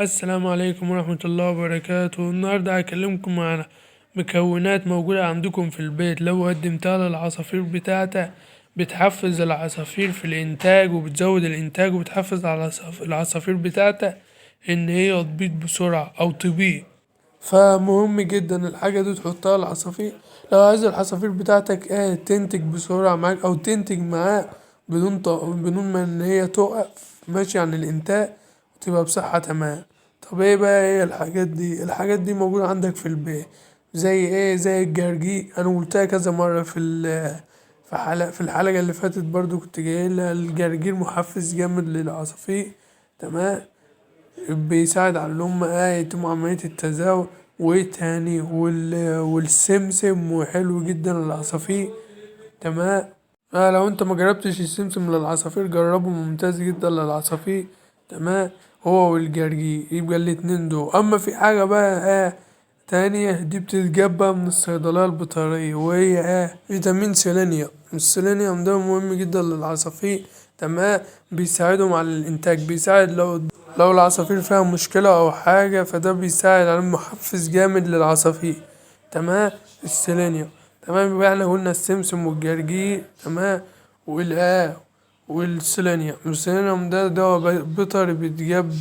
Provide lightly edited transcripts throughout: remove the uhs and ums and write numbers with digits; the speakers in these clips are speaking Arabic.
السلام عليكم ورحمة الله وبركاته. النهاردة هكلمكم عن مكونات موجودة عندكم في البيت. لو قدمتها للعصافير بتاعتك بتحفز العصافير في الإنتاج وبتزود الإنتاج وبتحفز على العصافير بتاعتك إن هي تبيض بسرعة أو تبيض. فمهم جدا الحاجة دي تحطها للعصافير. لو عايز العصافير بتاعتك تنتج بسرعة معاك أو تنتج معاك بدون ما إن هي تقف ماشي عن الإنتاج وتبقى بصحة تمام. طب ايه بقى هي الحاجات دي موجودة عندك في البيت. زي ايه؟ زي الجرجير. انا قلتها كذا مرة في الحلقة اللي فاتت برضو كنت جاي لها. الجرجير محفز جامد للعصافير، تمام. بيساعد على اللي هم يتم عملية التزاوج. وايه تاني؟ والسمسم وحلو جدا للعصافير، تمام. لو انت ما جربتش السمسم للعصافير جربه، ممتاز جدا للعصافير، تمام. هو والجرجير يبقى الاتنين دول. اما في حاجة بقى تانية، دي بتتجاب بقى من الصيدلية البيطرية، وهي فيتامين سيلينيوم. السيلينيوم ده مهم جدا للعصافير، تمام. بيساعدهم على الانتاج، بيساعد لو العصافير فيها مشكلة او حاجة، فده بيساعد على محفز جامد للعصافير، تمام. السيلينيوم، تمام. يبقى احنا قلنا السمسم والجرجير، تمام. والسيلينيوم ده دواء بيطري بيتجاب،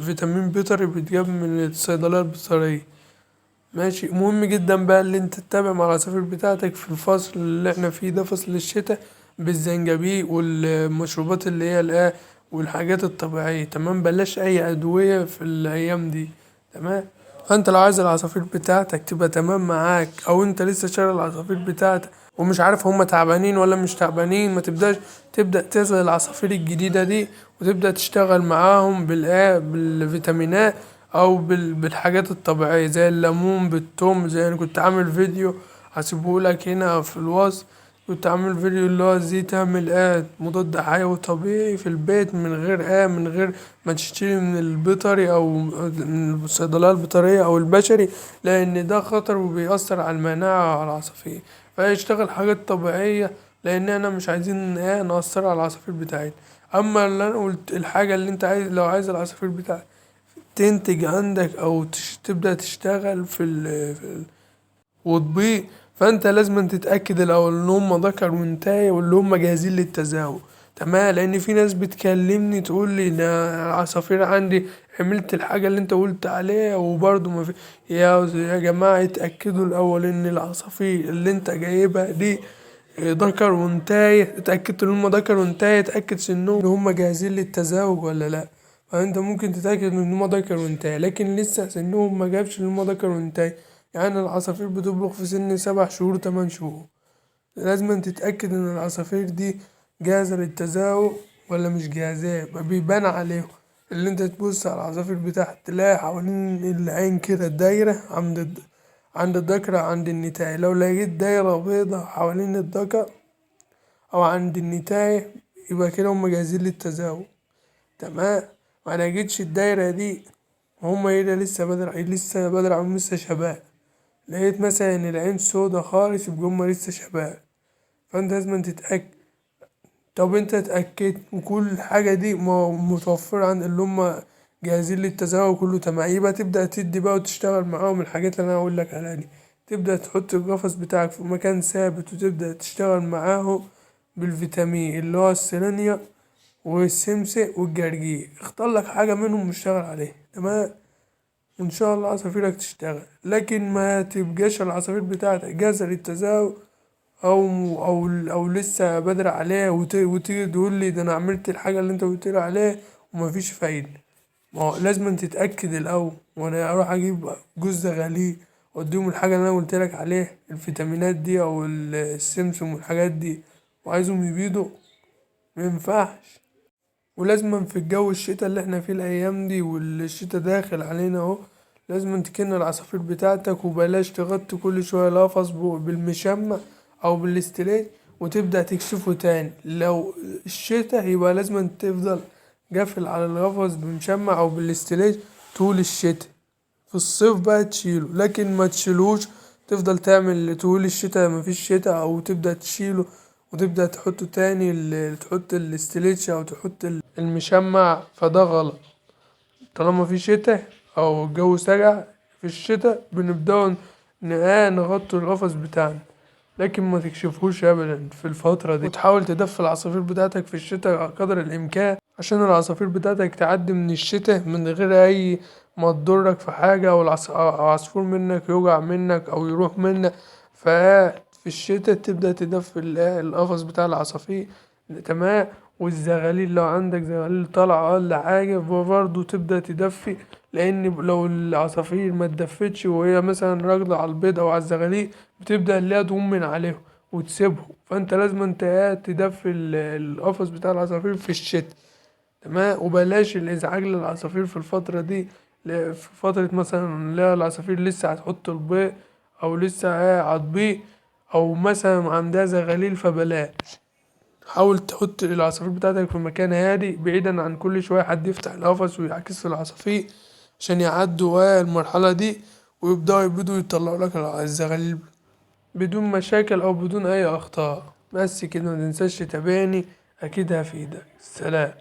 فيتامين بيطري بيتجاب من الصيدلية البيطرية، ماشي. مهم جدا بقى اللي انت تتابع مع العصافير بتاعتك في الفصل اللي احنا فيه ده، فصل الشتاء، بالزنجبيل والمشروبات اللي هي والحاجات الطبيعية، تمام. بلاش اي ادوية في الايام دي، تمام. فانت لو عايز العصافير بتاعتك تبقى تمام معاك، او انت لسه شاري العصافير بتاعتك ومش عارف هما تعبانين ولا مش تعبانين، ما تبدأ تسأل العصافير الجديدة دي وتبدأ تشتغل معاهم بالفيتامينات او بالحاجات الطبيعية زي الليمون بالثوم. زي انا كنت عامل فيديو هسيبهولك هنا في الوصف. كنت عامل فيديو اللي هو ازاي تعمل مضاد حيوي طبيعي في البيت من غير ما تشتري من البيطري او من الصيدلية البيطرية او البشري، لان ده خطر وبيأثر على المناعة وعلى العصافير. فيشتغل حاجات طبيعية، لان احنا مش عايزين نأثر على العصافير بتاعتنا. اما اللي انا قلت الحاجة اللي انت عايز، لو عايز العصافير بتاعتك تنتج عندك او تبدأ تشتغل وتبيض، فانت لازم تتأكد الاول ان هم ذكر وانتايه واللي هم جاهزين للتزاوج، تمام. لان في ناس بتكلمني تقول لي ده العصافير عندي عملت الحاجة اللي انت قلت عليها وبرضه ما في. يا جماعة اتأكدوا الاول ان العصافير اللي انت جايبها دي ذكر وانتايه. اتأكدت ان هم ذكر وانتايه، اتأكد ان هم جاهزين للتزاوج ولا لا. فانت ممكن تتأكد ان هم ذكر وانتايه لكن لسه سنهم ما جابش ان هم ذكر وانتايه. يعني العصافير بتبلغ في سن 7 شهور 8 شهور. لازم تتأكد ان العصافير دي جاهزة للتزاوج ولا مش جاهزة. بيبان عليهم اللي انت تبص على العصافير بتاعت تلاقي حوالين العين كده دايرة عند الذكر عند النتاية. لو لقيت دايرة بيضة حوالين الذكر أو عند النتاية يبقى كده هما جاهزين للتزاوج، تمام. ما لقيتش الدايرة دي هما هنا لسه بدري عليهم لسه شباب. لقيت مثلا إن العين سودا خالص يبقى هما لسه شباب. فانت لازم تتأكد. طب انت اتأكدت وكل حاجة دي متوفرة عند اللي هما جاهزين للتزاوج كله تمام، يبقى تبدأ تدي بقى وتشتغل معاهم الحاجات اللي انا هقولك عليها دي. تبدأ تحط القفص بتاعك في مكان ثابت وتبدأ تشتغل معاهم بالفيتامين اللي هو السيلينيوم والسمسم والجرجير. اختار لك حاجة منهم واشتغل عليها، تمام. وان شاء الله عصافيرك تشتغل. لكن ما تبقاش العصافير بتاعتك جاهزة للتزاوج او او لسه بدري عليه وتيجي تقول لي ده انا عملت الحاجة اللي انت قلت لي عليها ومفيش فايدة. ما هو لازم تتأكد الاول. وانا اروح اجيب جوز غليه واديهم الحاجة اللي انا قلت لك عليها الفيتامينات دي او السمسم والحاجات دي وعايزهم يبيضوا؟ مينفعش. ولازم في الجو الشتا اللي احنا فيه الايام دي والشتا داخل علينا اهو، لازم تكن العصافير بتاعتك وبلاش تغطي كل شوية القفص بالمشمع او بالاستريتش وتبدأ تكشفه تاني. لو الشتا يبقى لازم تفضل قافل على القفص بمشمع او بالاستريتش طول الشتا. في الصيف بقى تشيله، لكن ما تشيلوش تفضل تعمل طول الشتاء مفيش شتاء، او تبدأ تشيله وتبدأ تحطه تاني تحط الاستريتش او تحط المشمع، فده غلط. طالما في شتا او الجو ساقع في الشتا بنبدأ نغطي القفص بتاعنا، لكن ما تكشفهوش ابدا في الفترة دي. وتحاول تدفي العصافير بتاعتك في الشتاء قدر الامكان عشان العصافير بتاعتك تعدي من الشتاء من غير اي ما تضرك في حاجة، او أو عصفور منك يوجع منك او يروح منك. ففي الشتاء تبدأ تدفي القفص بتاع العصافير، تمام. والزغاليل لو عندك زغاليل طالعة ولا حاجة برضه تبدأ تدفي، لأن لو العصافير ما اتدفتش وهي مثلا راكدة على البيض أو على الزغاليل بتبدأ اللي هي تقوم من عليهم وتسيبهم. فأنت لازم انت تدفي القفص بتاع العصافير في الشتا، تمام. وبلاش الإزعاج للعصافير في الفترة دي، في فترة مثلا اللي هي العصافير لسه هتحط البيض أو لسه هتبيض أو مثلا عندها زغاليل، فبلاش. حاول تحط العصافير بتاعتك في مكان هادي بعيدا عن كل شوية حد يفتح القفص ويعكس العصافير عشان يعدوا المرحلة دي ويبدأوا يبيضوا ويطلعوا لك الزغاليل بدون مشاكل أو بدون أي أخطاء. بس كده متنساش تتابعني، أكيد هفيدك. سلام.